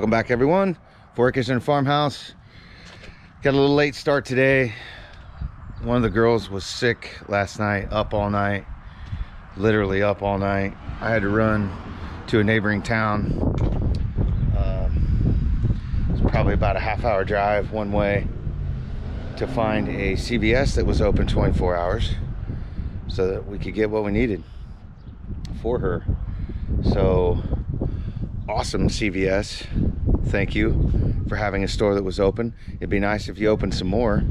Welcome back, everyone. Fork and Farmhouse. Got a little late start today. One of the girls was sick last night, up all night, literally up all night. I had to run to a neighboring town. It's probably about a half-hour drive one way to find a CVS that was open 24 hours so that we could get what we needed for her. So awesome, CVS. Thank you for having a store that was open. It'd be nice if you opened some more.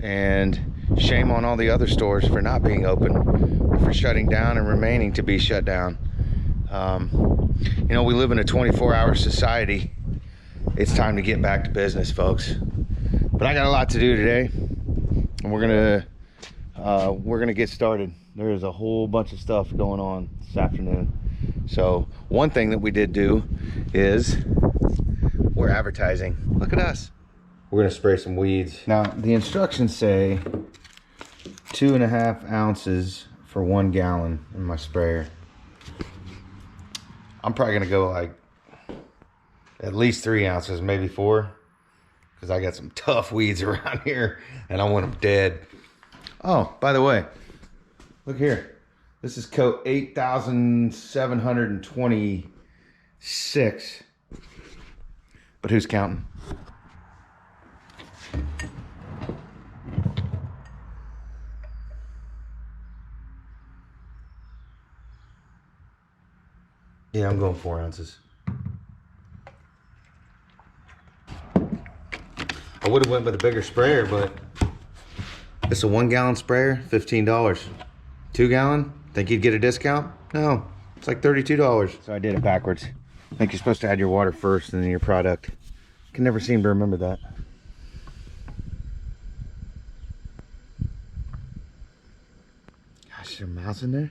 And shame on all the other stores for not being open, or for shutting down and remaining to be shut down. You know, we live in a 24-hour society. It's time to get back to business, folks. But I got a lot to do today, and we're gonna get started. There is a whole bunch of stuff going on this afternoon. So one thing that we did do is we're advertising. Look at us. We're gonna spray some weeds. Now the instructions say 2.5 ounces for 1 gallon in my sprayer. I'm probably gonna go like at least 3 ounces, maybe 4, because I got some tough weeds around here and I want them dead. Oh, by the way, look here. This is coat 8,726. But who's counting? Yeah, I'm going 4 ounces. I would have went with a bigger sprayer, but it's a 1 gallon sprayer, $15. 2 gallon, think you'd get a discount? No, it's like $32. So I did it backwards. I think you're supposed to add your water first and then your product. Can never seem to remember that. Gosh, is there a mouse in there?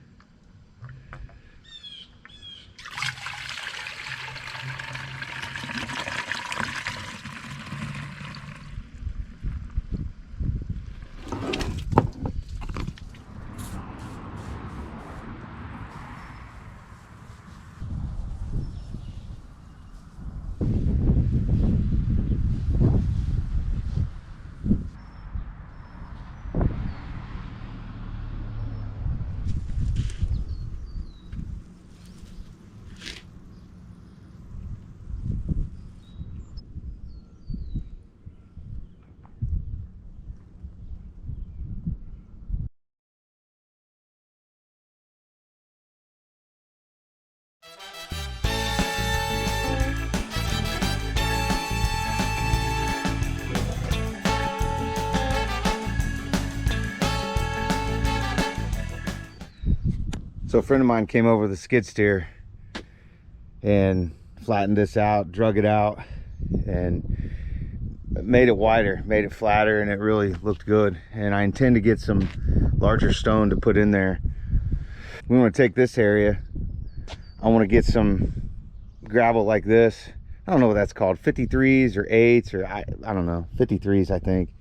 So a friend of mine came over with a skid steer and flattened this out, drug it out, and made it wider, made it flatter, and it really looked good. And I intend to get some larger stone to put in there. We want to take this area. I want to get some gravel like this. I don't know what that's called, 53s or 8s, or I don't know, 53s I think.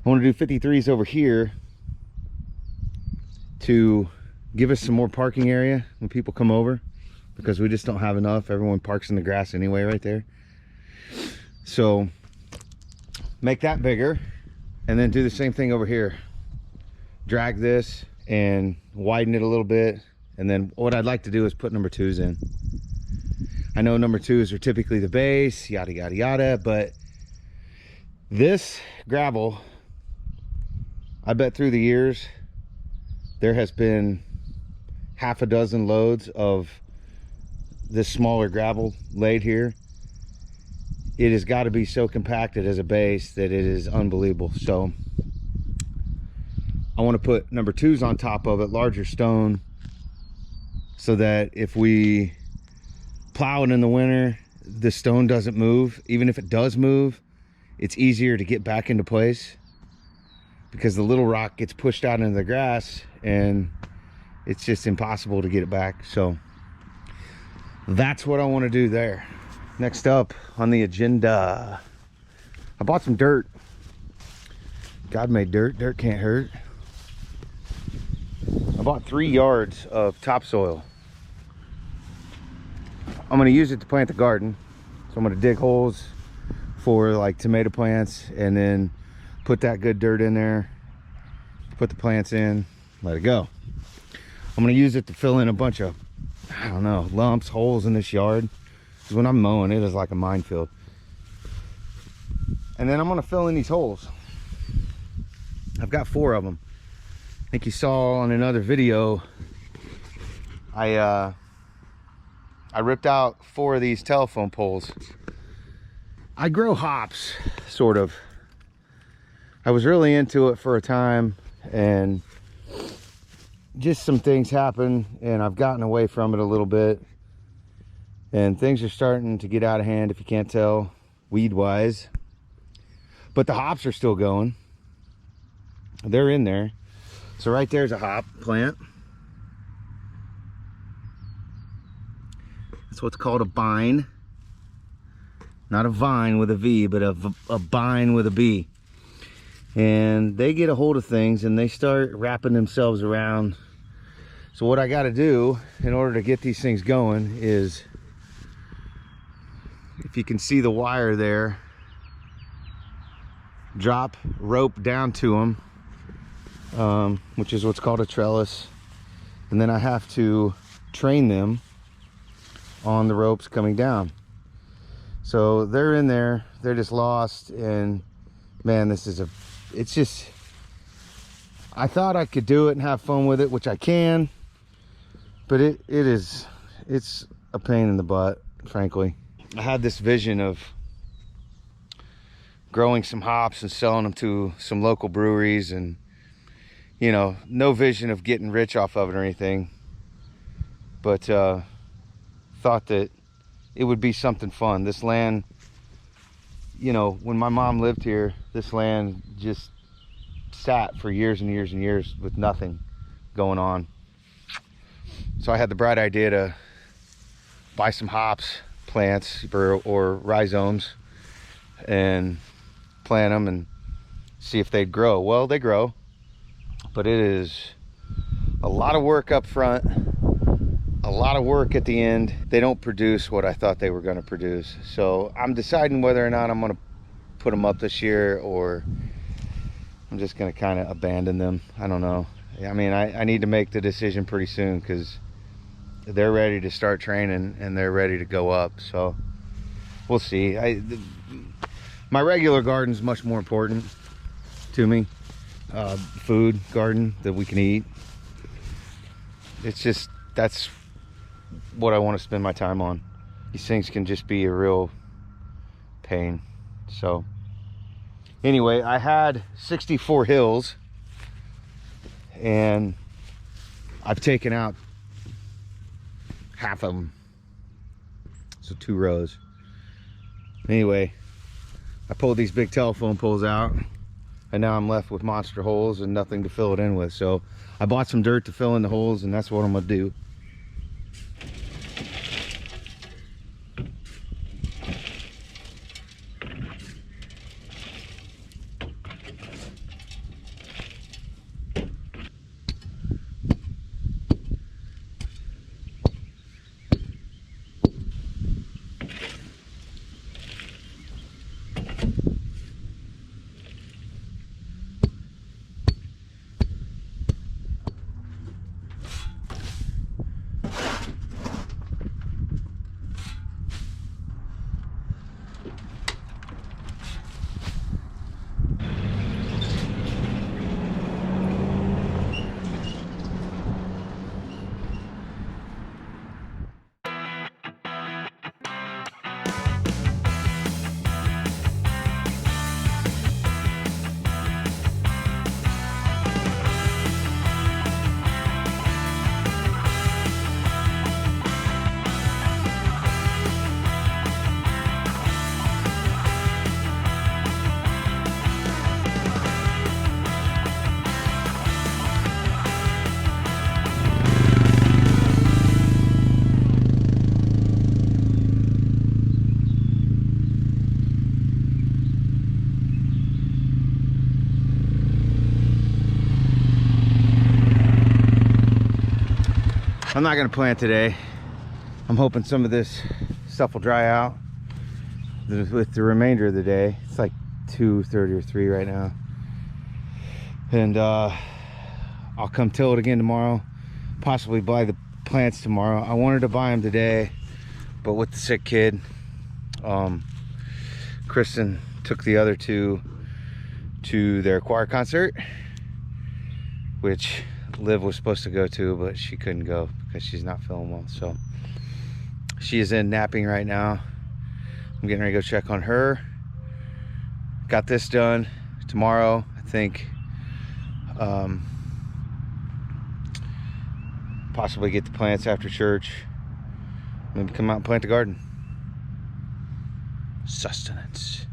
I want to do 53s over here to give us some more parking area when people come over, because we just don't have enough. Everyone parks in the grass anyway right there. So make that bigger and then do the same thing over here. Drag this and widen it a little bit, and then what I'd like to do is put number 2s in. I know number 2s are typically the base, yada yada yada, but this gravel, I bet through the years there has been half a dozen loads of this smaller gravel laid here. It has got to be so compacted as a base that it is unbelievable. So I want to put number 2s on top of it, larger stone, so that if we plow it in the winter, the stone doesn't move. Even if it does move, it's easier to get back into place, because the little rock gets pushed out into the grass and it's just impossible to get it back. So that's what I want to do there. Next up on the agenda, I bought some dirt. God made dirt. Dirt can't hurt. I bought 3 yards of topsoil. I'm going to use it to plant the garden. So I'm gonna dig holes for like tomato plants and then put that good dirt in there, put the plants in, let it go. I'm gonna use it to fill in a bunch of, I don't know, lumps, holes in this yard. Because when I'm mowing, it is like a minefield. And then I'm gonna fill in these holes. I've got 4 of them. I think you saw on another video, I ripped out 4 of these telephone poles. I grow hops, sort of. I was really into it for a time, and just some things happened, and I've gotten away from it a little bit. And things are starting to get out of hand, if you can't tell, weed-wise. But the hops are still going. They're in there. So right there's a hop plant. That's what's called a bine. Not a vine with a V, but a bine with a B. And they get a hold of things and they start wrapping themselves around. So what I got to do in order to get these things going is, if you can see the wire there, drop rope down to them, which is what's called a trellis. And then I have to train them on the ropes coming down. So they're in there, they're just lost, and man, it's just, I thought I could do it and have fun with it, which I can, but it's a pain in the butt, frankly. I had this vision of growing some hops and selling them to some local breweries, and you know, no vision of getting rich off of it or anything, but thought that it would be something fun. This land, you know, when my mom lived here, this land just sat for years and years and years with nothing going on. So I had the bright idea to buy some hops plants or rhizomes and plant them and see if they'd grow. Well, they grow, but it is a lot of work up front, a lot of work at the end. They don't produce what I thought they were going to produce. So I'm deciding whether or not I'm going to put them up this year, or I'm just going to kind of abandon them. I don't know. I mean, I need to make the decision pretty soon, because they're ready to start training and they're ready to go up. So we'll see. My regular garden is much more important to me. Food garden that we can eat. It's just, that's what I want to spend my time on. These things can just be a real pain. So anyway, I had 64 hills and I've taken out half of them, so 2 rows. Anyway, I pulled these big telephone poles out, and now I'm left with monster holes and nothing to fill it in with. So I bought some dirt to fill in the holes, and that's what I'm gonna do. I'm not gonna plant today. I'm hoping some of this stuff will dry out with the remainder of the day. It's like 2:30 or 3 right now. And I'll come till it again tomorrow. Possibly buy the plants tomorrow. I wanted to buy them today, but with the sick kid, Kristen took the other two to their choir concert, which Liv was supposed to go to, but she couldn't go because she's not feeling well. So she is in napping right now. I'm getting ready to go check on her. Got this done. Tomorrow, I think, possibly get the plants after church. Maybe come out and plant the garden. Sustenance.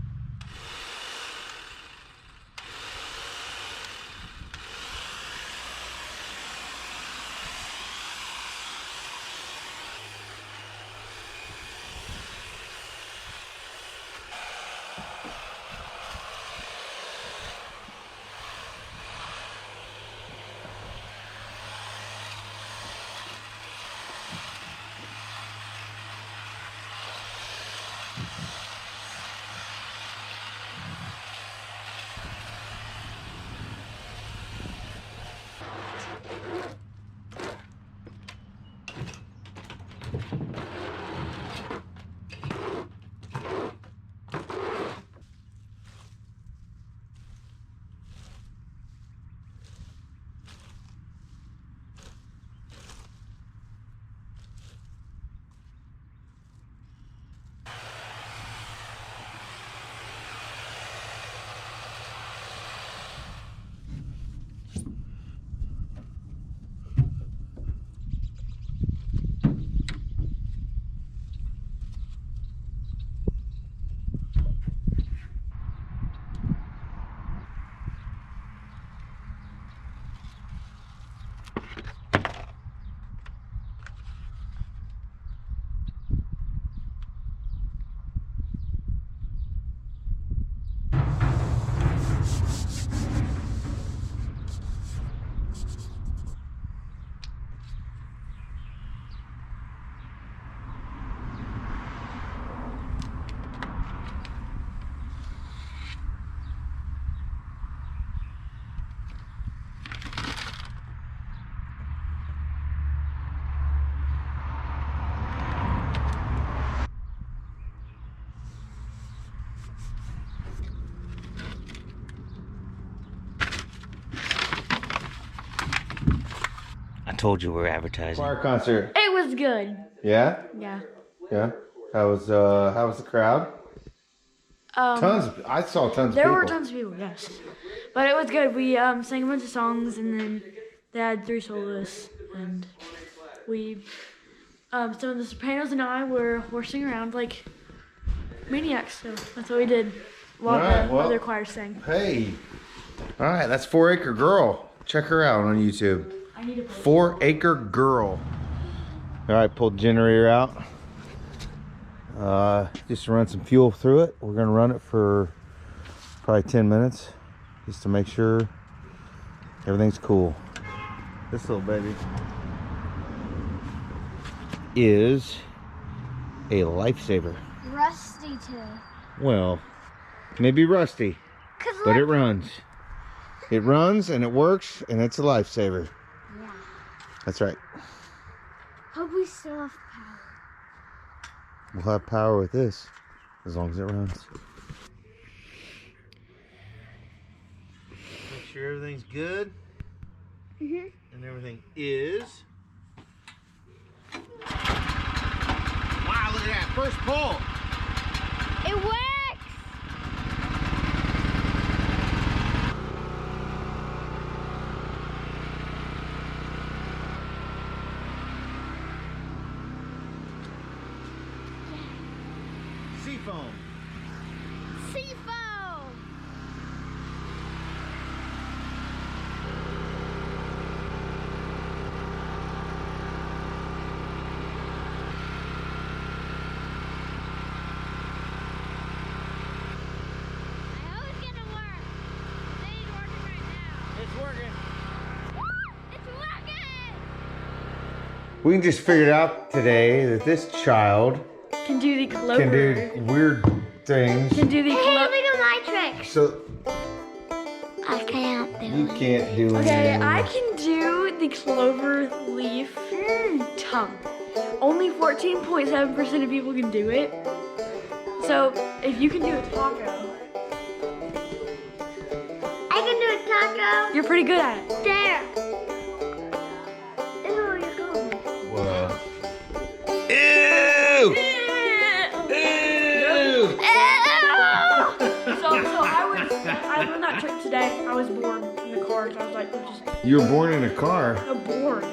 Told you we're advertising. Choir concert. It was good. Yeah? Yeah. Yeah. How was the crowd? I saw tons of people. There were tons of people, yes. But it was good. We sang a bunch of songs, and then they had 3 soloists, and we some of the sopranos and I were horsing around like maniacs, so that's what we did while the other choirs sang. Hey. All right, that's 4 Acre Girl. Check her out on YouTube. 4 Acre Girl. All right, pulled the generator out. Just to run some fuel through it. We're gonna run it for probably 10 minutes just to make sure everything's cool. This little baby is a lifesaver. Rusty too. Well, maybe rusty, but it runs. It runs and it works and it's a lifesaver. Yeah. That's right. Hope we still have power. We'll have power with this as long as it runs. Make sure everything's good. Mhm. And everything is. Wow, look at that first pull. It works. Seafoam. Seafoam. I hope it's gonna work. It ain't working right now. It's working. It's working. We just figured out today that this child Can do the clover. can do weird things. Can do the Hey, clo- look at my tricks. So I can't do you it. can't do Okay, anything. I can do the clover leaf tongue. Only 14.7% of people can do it. So if you can do a taco, I can do a taco. you're pretty good at it. There. Ew, you're going. Whoa. Ew! Ew! So I learned that trick today. I was bored in the car, so I was like, You were born in a car. bored.